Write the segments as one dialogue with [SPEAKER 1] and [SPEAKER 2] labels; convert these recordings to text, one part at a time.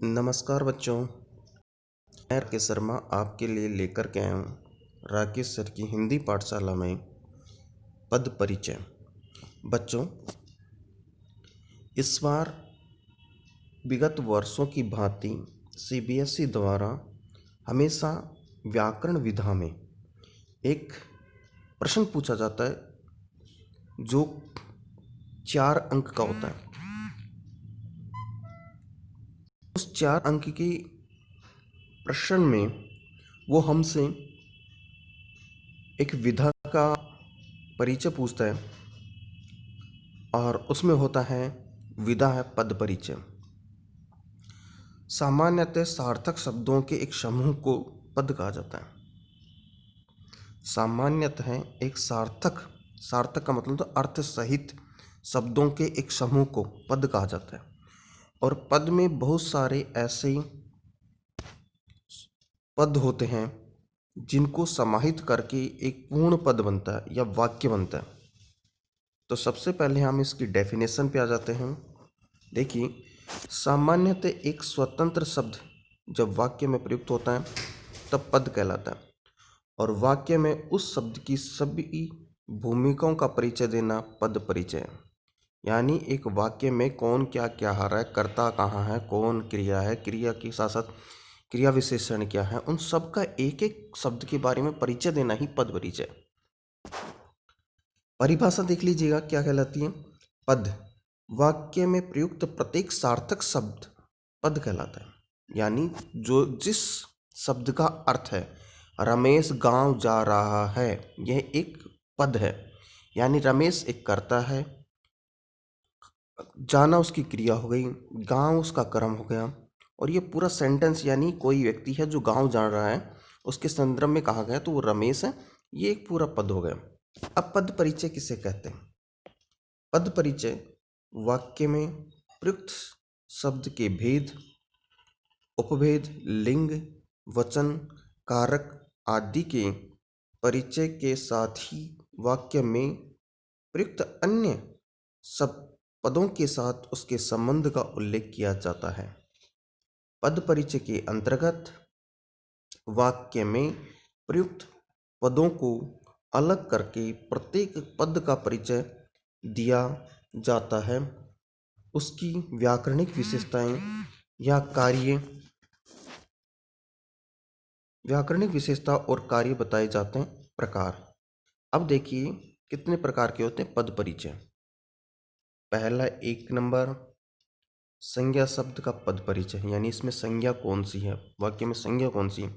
[SPEAKER 1] नमस्कार बच्चों, मैं राकेश शर्मा आपके लिए लेकर के आया हूँ राकेश सर की हिंदी पाठशाला में पद परिचय। बच्चों, इस बार विगत वर्षों की भांति सीबीएसई द्वारा हमेशा व्याकरण विधा में एक प्रश्न पूछा जाता है जो 4 अंक का होता है। उस 4 अंक की प्रश्न में वो हमसे एक विधा का परिचय पूछता है और उसमें होता है विधा है पद परिचय। सामान्यतः सार्थक शब्दों के एक समूह को पद कहा जाता है। सामान्यतः एक सार्थक का मतलब तो अर्थ सहित शब्दों के एक समूह को पद कहा जाता है। और पद में बहुत सारे ऐसे पद होते हैं जिनको समाहित करके एक पूर्ण पद बनता है या वाक्य बनता है। तो सबसे पहले हम इसकी डेफिनेशन पे आ जाते हैं। देखिए, सामान्यतः एक स्वतंत्र शब्द जब वाक्य में प्रयुक्त होता है तब पद कहलाता है। और वाक्य में उस शब्द की सभी भूमिकाओं का परिचय देना पद परिचय है। यानी एक वाक्य में कौन क्या क्या आ रहा है, कर्ता कहाँ है, कौन क्रिया है, क्रिया के साथ साथ क्रिया विशेषण क्या है, उन सब का एक एक शब्द के बारे में परिचय देना ही पद परिचय। परिभाषा देख लीजिएगा क्या कहलाती है। पद, वाक्य में प्रयुक्त प्रत्येक सार्थक शब्द पद कहलाता है। यानी जो जिस शब्द का अर्थ है रमेश गांव जा रहा है, यह एक पद है। यानी रमेश एक कर्ता है, जाना उसकी क्रिया हो गई, गांव उसका कर्म हो गया। और ये पूरा सेंटेंस यानी कोई व्यक्ति है जो गांव जा रहा है, उसके संदर्भ में कहा गया तो वो रमेश है, ये एक पूरा पद हो गया। अब पद परिचय किसे कहते हैं? पद परिचय वाक्य में प्रयुक्त शब्द के भेद, उपभेद, लिंग, वचन, कारक आदि के परिचय के साथ ही वाक्य में प्रयुक्त अन्य सब पदों के साथ उसके संबंध का उल्लेख किया जाता है। पद परिचय के अंतर्गत वाक्य में प्रयुक्त पदों को अलग करके प्रत्येक पद का परिचय दिया जाता है। उसकी व्याकरणिक विशेषताएं या व्याकरणिक विशेषता और कार्य बताए जाते हैं। प्रकार, अब देखिए कितने प्रकार के होते हैं पद परिचय। पहला 1 नंबर संज्ञा शब्द का पद परिचय, यानी इसमें संज्ञा कौन सी है, वाक्य में संज्ञा कौन सी है,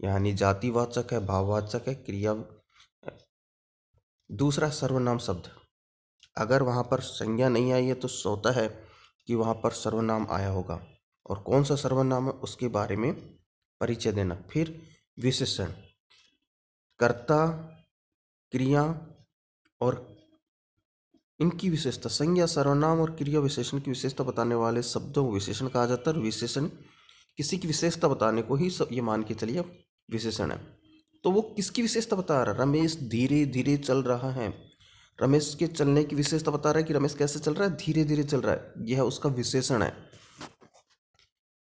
[SPEAKER 1] यानी जातिवाचक है, भाववाचक है, क्रिया। दूसरा सर्वनाम शब्द, अगर वहाँ पर संज्ञा नहीं आई है तो सोता है कि वहाँ पर सर्वनाम आया होगा, और कौन सा सर्वनाम है उसके बारे में परिचय देना। फिर विशेषण, कर्ता, क्रिया और इनकी विशेषता। संज्ञा, सर्वनाम और क्रिया विशेषण की विशेषता बताने वाले शब्दों को विशेषण कहा जाता है। विशेषण किसी की विशेषता बताने को ही सब ये मान के चलिए विशेषण है। तो वो किसकी विशेषता बता रहा है? रमेश धीरे धीरे चल रहा है, रमेश के चलने की विशेषता बता रहा है कि रमेश कैसे चल रहा है, धीरे धीरे चल रहा है, यह उसका विशेषण है।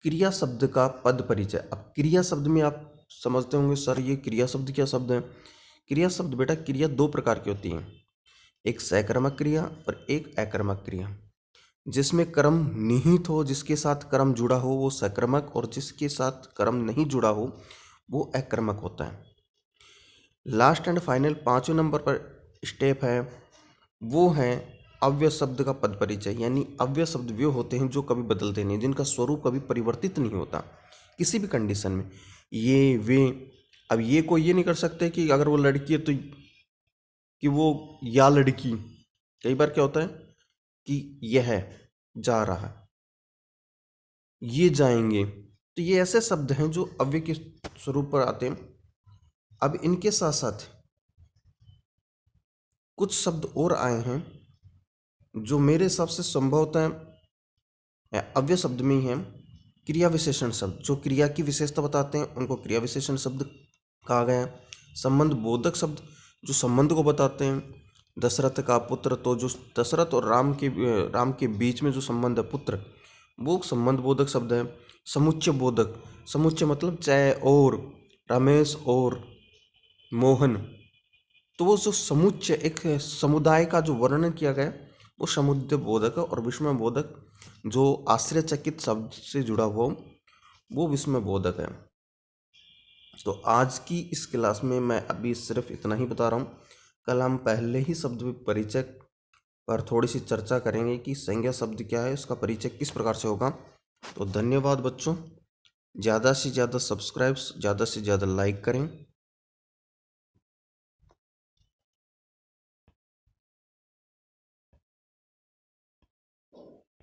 [SPEAKER 1] क्रिया शब्द का पद परिचय। अब क्रिया शब्द में आप समझते होंगे सर ये क्रिया शब्द क्या शब्द है। क्रिया शब्द बेटा, क्रिया 2 प्रकार की होती हैं, एक सकर्मक क्रिया और एक अकर्मक क्रिया। जिसमें कर्म निहित हो, जिसके साथ कर्म जुड़ा हो वो सकर्मक, और जिसके साथ कर्म नहीं जुड़ा हो वो अकर्मक होता है। लास्ट एंड फाइनल 5वें नंबर पर स्टेप है, वो है अव्यय शब्द का पद परिचय। यानी अव्यय शब्द वे होते हैं जो कभी बदलते नहीं, जिनका स्वरूप कभी परिवर्तित नहीं होता किसी भी कंडीशन में। ये वे, अब ये कोई ये नहीं कर सकते कि अगर वो लड़की है तो कि वो या लड़की। कई बार क्या होता है कि यह जा रहा है, ये जाएंगे, तो ये ऐसे शब्द हैं जो अव्यय के स्वरूप पर आते हैं। अब इनके साथ साथ कुछ शब्द और आए हैं जो मेरे हिसाब से संभवतः अव्यय शब्द में ही है। क्रिया विशेषण शब्द, जो क्रिया की विशेषता बताते हैं उनको क्रिया विशेषण शब्द कहा गया है। संबंध बोधक शब्द, जो संबंध को बताते हैं। दशरथ का पुत्र, तो जो दशरथ और राम के बीच में जो संबंध है पुत्र, वो संबंध बोधक शब्द है। समुच्चय बोधक, समुच्चय मतलब जय और, रमेश और मोहन, तो वो जो समुच्चय एक समुदाय का जो वर्णन किया गया वो समुच्चय बोधक है। और विस्मय बोधक जो आश्चर्यचकित शब्द से जुड़ा हुआ वो विस्मय बोधक है। तो आज की इस क्लास में मैं अभी सिर्फ इतना ही बता रहा हूँ। कल हम पहले ही शब्द परिचय पर थोड़ी सी चर्चा करेंगे कि संज्ञा शब्द क्या है, उसका परिचय किस प्रकार से होगा। तो धन्यवाद बच्चों, ज़्यादा से ज़्यादा सब्सक्राइब्स, ज़्यादा से ज़्यादा लाइक करें।